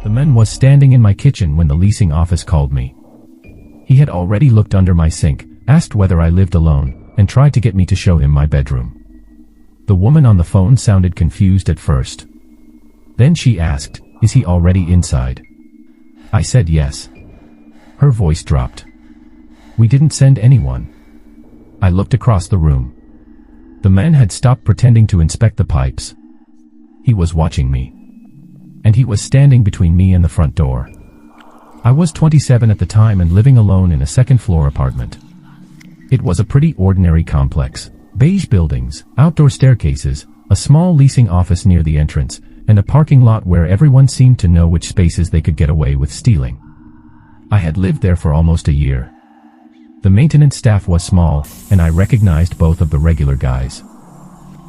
The man was standing in my kitchen when the leasing office called me. He had already looked under my sink, asked whether I lived alone, and tried to get me to show him my bedroom. The woman on the phone sounded confused at first. Then she asked, "Is he already inside?" I said yes. Her voice dropped. "We didn't send anyone." I looked across the room. The man had stopped pretending to inspect the pipes. He was watching me. And he was standing between me and the front door. I was 27 at the time and living alone in a second-floor apartment. It was a pretty ordinary complex. Beige buildings, outdoor staircases, a small leasing office near the entrance, and a parking lot where everyone seemed to know which spaces they could get away with stealing. I had lived there for almost a year. The maintenance staff was small, and I recognized both of the regular guys.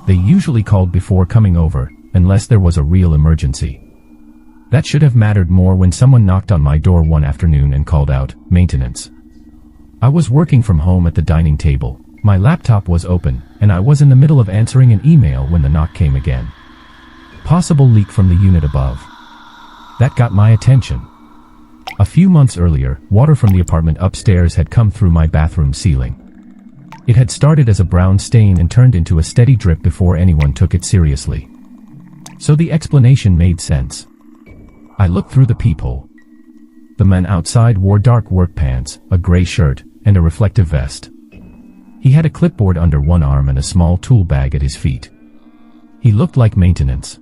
They usually called before coming over, unless there was a real emergency. That should have mattered more when someone knocked on my door one afternoon and called out, "Maintenance." I was working from home at the dining table. My laptop was open, and I was in the middle of answering an email when the knock came again. Possible leak from the unit above. That got my attention. A few months earlier, water from the apartment upstairs had come through my bathroom ceiling. It had started as a brown stain and turned into a steady drip before anyone took it seriously. So the explanation made sense. I looked through the peephole. The man outside wore dark work pants, a gray shirt, and a reflective vest. He had a clipboard under one arm and a small tool bag at his feet. He looked like maintenance.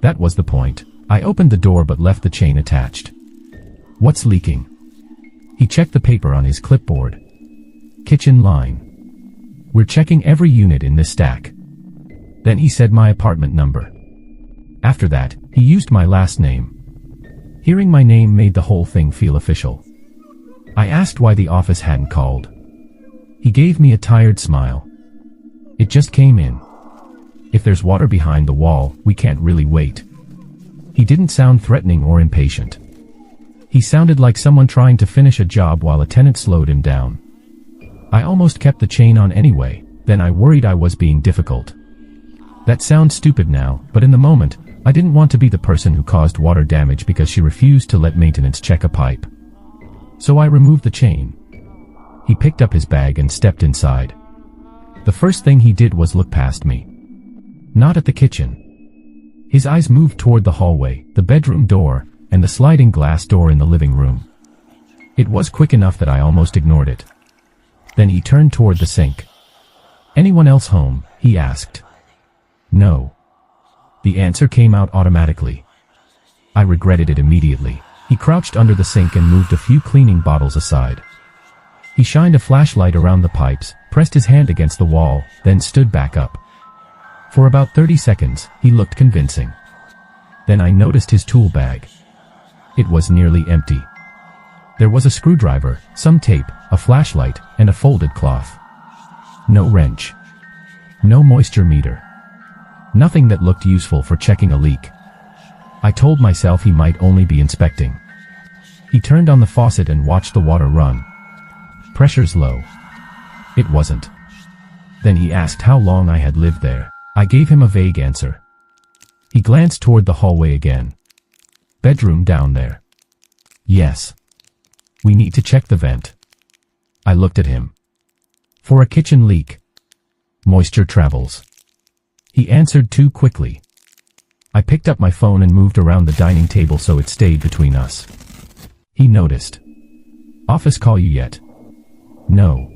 That was the point. I opened the door but left the chain attached. "What's leaking?" He checked the paper on his clipboard. "Kitchen line. We're checking every unit in this stack." Then he said my apartment number. After that, he used my last name. Hearing my name made the whole thing feel official. I asked why the office hadn't called. He gave me a tired smile. "It just came in. If there's water behind the wall, we can't really wait." He didn't sound threatening or impatient. He sounded like someone trying to finish a job while a tenant slowed him down. I almost kept the chain on anyway, then I worried I was being difficult. That sounds stupid now, but in the moment, I didn't want to be the person who caused water damage because she refused to let maintenance check a pipe. So I removed the chain. He picked up his bag and stepped inside. The first thing he did was look past me. Not at the kitchen. His eyes moved toward the hallway, the bedroom door, and the sliding glass door in the living room. It was quick enough that I almost ignored it. Then he turned toward the sink. "Anyone else home?" he asked. "No." The answer came out automatically. I regretted it immediately. He crouched under the sink and moved a few cleaning bottles aside. He shined a flashlight around the pipes, pressed his hand against the wall, then stood back up. For about 30 seconds, he looked convincing. Then I noticed his tool bag. It was nearly empty. There was a screwdriver, some tape, a flashlight, and a folded cloth. No wrench. No moisture meter. Nothing that looked useful for checking a leak. I told myself he might only be inspecting. He turned on the faucet and watched the water run. Pressure's low. It wasn't. Then he asked how long I had lived there. I gave him a vague answer. He glanced toward the hallway again. "Bedroom down there." "Yes." "We need to check the vent." I looked at him. "For a kitchen leak. Moisture travels." He answered too quickly. I picked up my phone and moved around the dining table so it stayed between us. He noticed. "Office call you yet?" "No."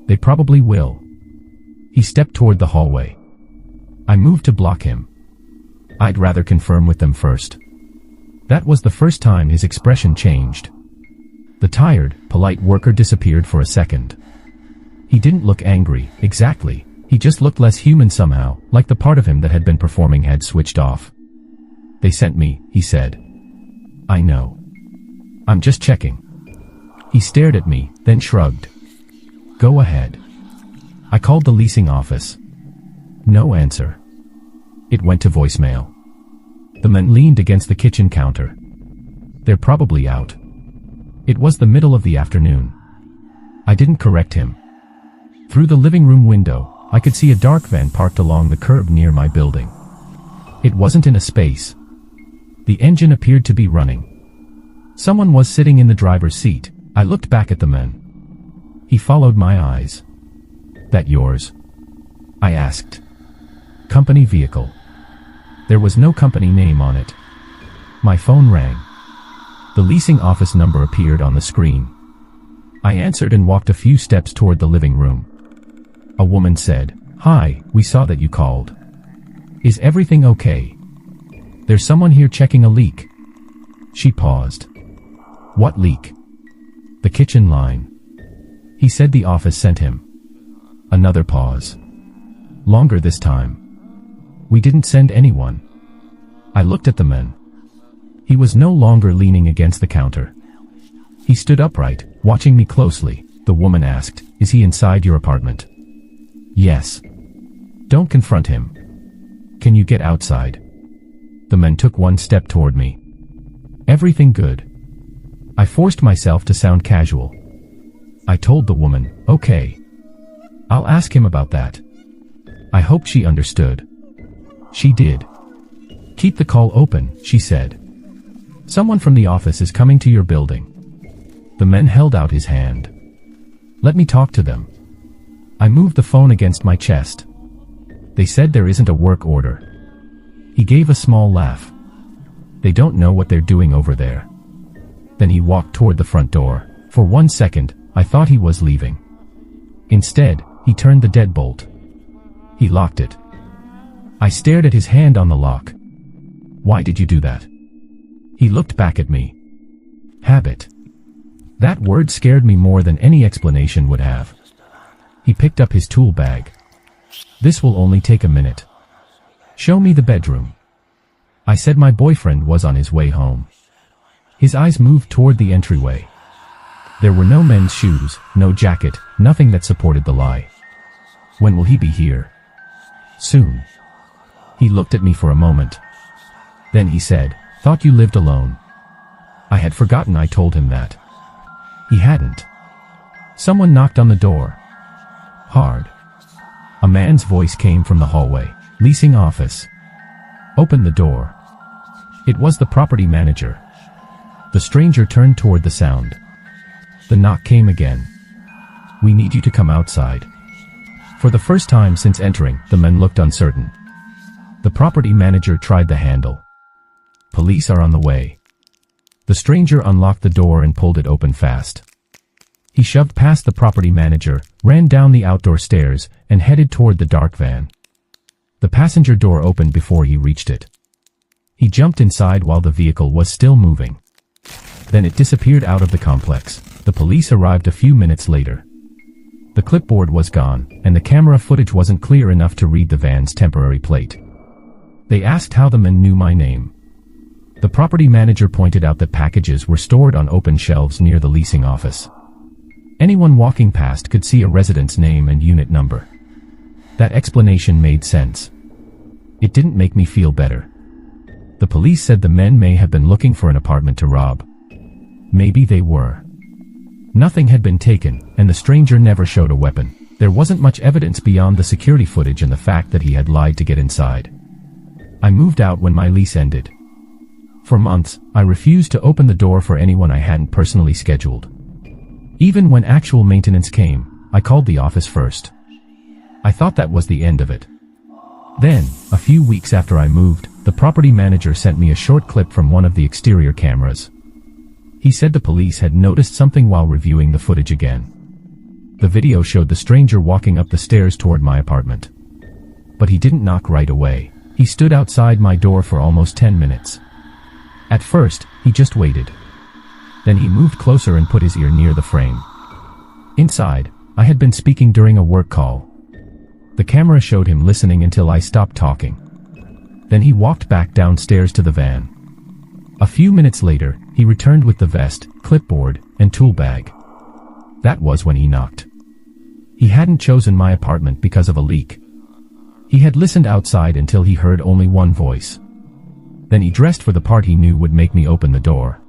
"They probably will." He stepped toward the hallway. I moved to block him. I'd rather confirm with them first. That was the first time his expression changed. The tired, polite worker disappeared for a second. He didn't look angry, exactly. He just looked less human somehow, like the part of him that had been performing had switched off. "They sent me," he said. "I know. I'm just checking." He stared at me, then shrugged. "Go ahead." I called the leasing office. No answer. It went to voicemail. The man leaned against the kitchen counter. "They're probably out." It was the middle of the afternoon. I didn't correct him. Through the living room window, I could see a dark van parked along the curb near my building. It wasn't in a space. The engine appeared to be running. Someone was sitting in the driver's seat. I looked back at the man. He followed my eyes. "That yours?" I asked. "Company vehicle." There was no company name on it. My phone rang. The leasing office number appeared on the screen. I answered and walked a few steps toward the living room. A woman said, "Hi, we saw that you called. Is everything okay? There's someone here checking a leak." She paused. "What leak?" "The kitchen line. He said the office sent him." Another pause. Longer this time. "We didn't send anyone." I looked at the man. He was no longer leaning against the counter. He stood upright, watching me closely. The woman asked, "Is he inside your apartment?" "Yes." "Don't confront him. Can you get outside?" The man took one step toward me. "Everything good?" I forced myself to sound casual. I told the woman, "Okay. I'll ask him about that." I hoped she understood. She did. "Keep the call open," she said. "Someone from the office is coming to your building." The man held out his hand. "Let me talk to them." I moved the phone against my chest. "They said there isn't a work order." He gave a small laugh. "They don't know what they're doing over there." Then he walked toward the front door. For 1 second, I thought he was leaving. Instead, he turned the deadbolt. He locked it. I stared at his hand on the lock. "Why did you do that?" He looked back at me. "Habit." That word scared me more than any explanation would have. He picked up his tool bag. "This will only take a minute. Show me the bedroom." I said my boyfriend was on his way home. His eyes moved toward the entryway. There were no men's shoes, no jacket, nothing that supported the lie. "When will he be here?" "Soon." He looked at me for a moment. Then he said, "Thought you lived alone." I had forgotten I told him that. He hadn't. Someone knocked on the door. Hard. A man's voice came from the hallway. "Leasing office." "Open the door." It was the property manager. The stranger turned toward the sound. The knock came again. "We need you to come outside." For the first time since entering, the man looked uncertain. The property manager tried the handle. "Police are on the way." The stranger unlocked the door and pulled it open fast. He shoved past the property manager, ran down the outdoor stairs, and headed toward the dark van. The passenger door opened before he reached it. He jumped inside while the vehicle was still moving. Then it disappeared out of the complex. The police arrived a few minutes later. The clipboard was gone, and the camera footage wasn't clear enough to read the van's temporary plate. They asked how the man knew my name. The property manager pointed out that packages were stored on open shelves near the leasing office. Anyone walking past could see a resident's name and unit number. That explanation made sense. It didn't make me feel better. The police said the men may have been looking for an apartment to rob. Maybe they were. Nothing had been taken, and the stranger never showed a weapon. There wasn't much evidence beyond the security footage and the fact that he had lied to get inside. I moved out when my lease ended. For months, I refused to open the door for anyone I hadn't personally scheduled. Even when actual maintenance came, I called the office first. I thought that was the end of it. Then, a few weeks after I moved, the property manager sent me a short clip from one of the exterior cameras. He said the police had noticed something while reviewing the footage again. The video showed the stranger walking up the stairs toward my apartment. But he didn't knock right away. He stood outside my door for almost 10 minutes. At first, he just waited. Then he moved closer and put his ear near the frame. Inside, I had been speaking during a work call. The camera showed him listening until I stopped talking. Then he walked back downstairs to the van. A few minutes later, he returned with the vest, clipboard, and tool bag. That was when he knocked. He hadn't chosen my apartment because of a leak. He had listened outside until he heard only one voice. Then he dressed for the part he knew would make me open the door.